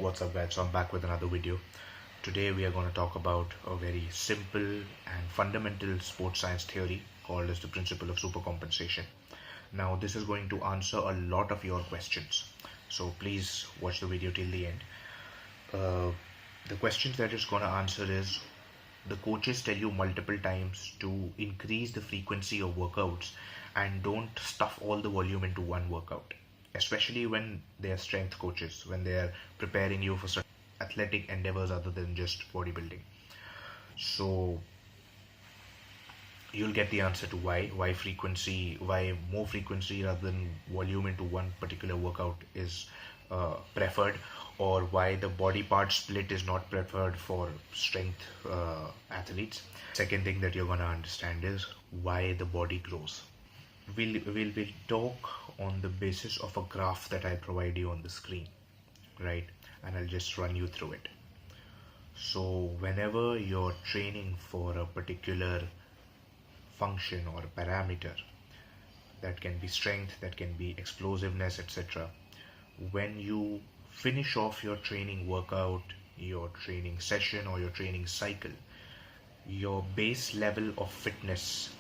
What's up guys, so I'm back with another video. Today we are going to talk about a very simple and fundamental sports science theory called as the principle of supercompensation. Now this is going to answer a lot of your questions, so please watch the video till the end. The questions that it's going to answer is: the coaches tell you multiple times to increase the frequency of workouts and don't stuff all the volume into one workout, especially when they are strength coaches, when they are preparing you for certain athletic endeavors other than just bodybuilding. So you'll get the answer to why more frequency rather than volume into one particular workout is preferred, or why the body part split is not preferred for strength athletes. Second thing that you're going to understand is why the body grows. We'll talk on the basis of a graph that I provide you on the screen, right? And I'll just run you through it. So whenever you're training for a particular function or a parameter, that can be strength, that can be explosiveness, etc., when you finish off your training workout, your training session, or your training cycle, your base level of fitness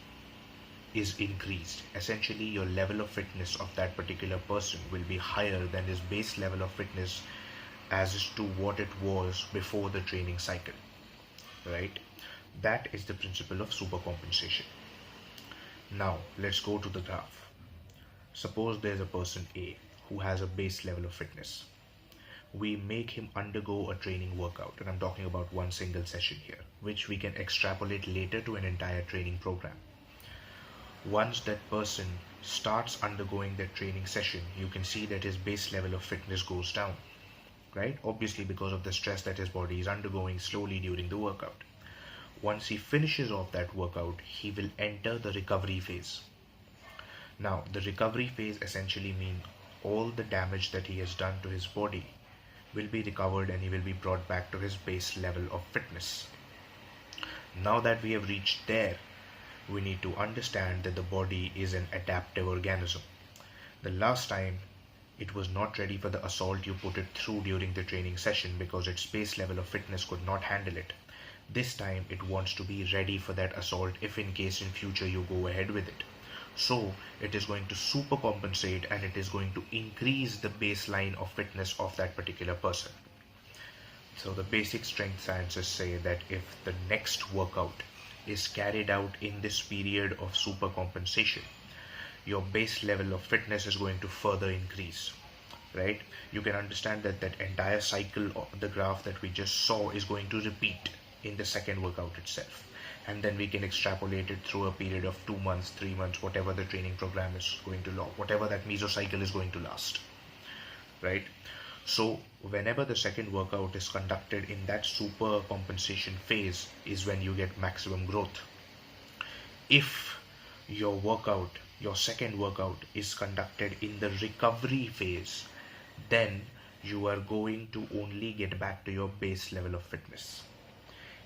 is increased. Essentially, your level of fitness of that particular person will be higher than his base level of fitness as to what it was before the training cycle, right? That is the principle of supercompensation. Now let's go to the graph. Suppose there's a person A who has a base level of fitness. We make him undergo a training workout, and I'm talking about one single session here, which we can extrapolate later to an entire training program. Once that person starts undergoing that training session, you can see that his base level of fitness goes down, right? Obviously because of the stress that his body is undergoing slowly during the workout. Once he finishes off that workout, he will enter the recovery phase. Now, the recovery phase essentially means all the damage that he has done to his body will be recovered and he will be brought back to his base level of fitness. Now that we have reached there, we need to understand that the body is an adaptive organism. The last time it was not ready for the assault you put it through during the training session because its base level of fitness could not handle it. This time it wants to be ready for that assault if in case in future you go ahead with it. So it is going to supercompensate and it is going to increase the baseline of fitness of that particular person. So the basic strength sciences say that if the next workout is carried out in this period of supercompensation, your base level of fitness is going to further increase, right? You can understand that that entire cycle of the graph that we just saw is going to repeat in the second workout itself, and then we can extrapolate it through a period of 2 months, 3 months, whatever the training program is going to last, whatever that mesocycle is going to last, right? So whenever the second workout is conducted in that super compensation phase is when you get maximum growth. If your second workout is conducted in the recovery phase, then you are going to only get back to your base level of fitness.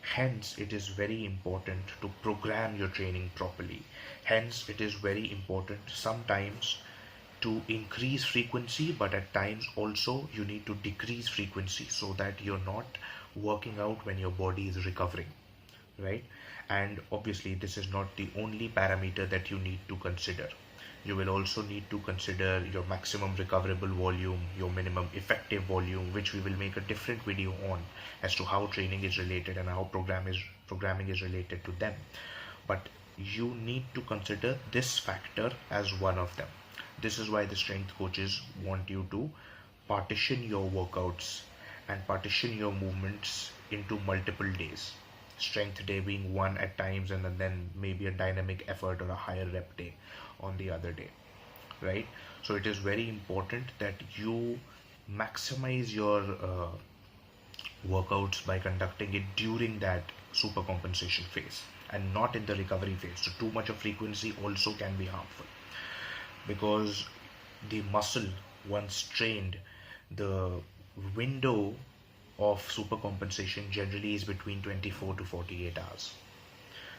Hence, it is very important to program your training properly. Hence, it is very important sometimes to increase frequency, but at times also you need to decrease frequency so that you're not working out when your body is recovering, right? And obviously, this is not the only parameter that you need to consider. You will also need to consider your maximum recoverable volume, your minimum effective volume, which we will make a different video on as to how training is related and how programming is related to them. But you need to consider this factor as one of them. This is why the strength coaches want you to partition your workouts and partition your movements into multiple days. Strength day being one at times, and then maybe a dynamic effort or a higher rep day on the other day, right? So it is very important that you maximize your workouts by conducting it during that supercompensation phase and not in the recovery phase. So too much of frequency also can be harmful, because the muscle, once trained, the window of supercompensation generally is between 24 to 48 hours.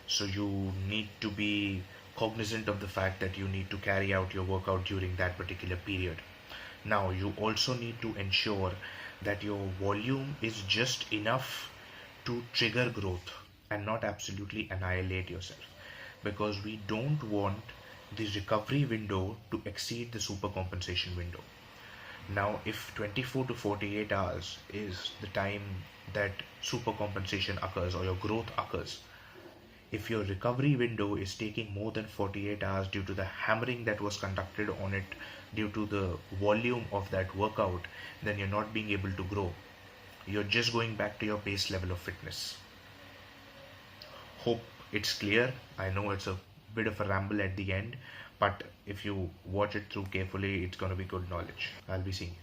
So you need to be cognizant of the fact that you need to carry out your workout during that particular period. Now, you also need to ensure that your volume is just enough to trigger growth and not absolutely annihilate yourself, because we don't want the recovery window to exceed the supercompensation window. Now, if 24 to 48 hours is the time that supercompensation occurs or your growth occurs, if your recovery window is taking more than 48 hours due to the hammering that was conducted on it, due to the volume of that workout, then you're not being able to grow. You're just going back to your base level of fitness. Hope it's clear. I know it's a bit of a ramble at the end, but if you watch it through carefully, it's going to be good knowledge. I'll be seeing you.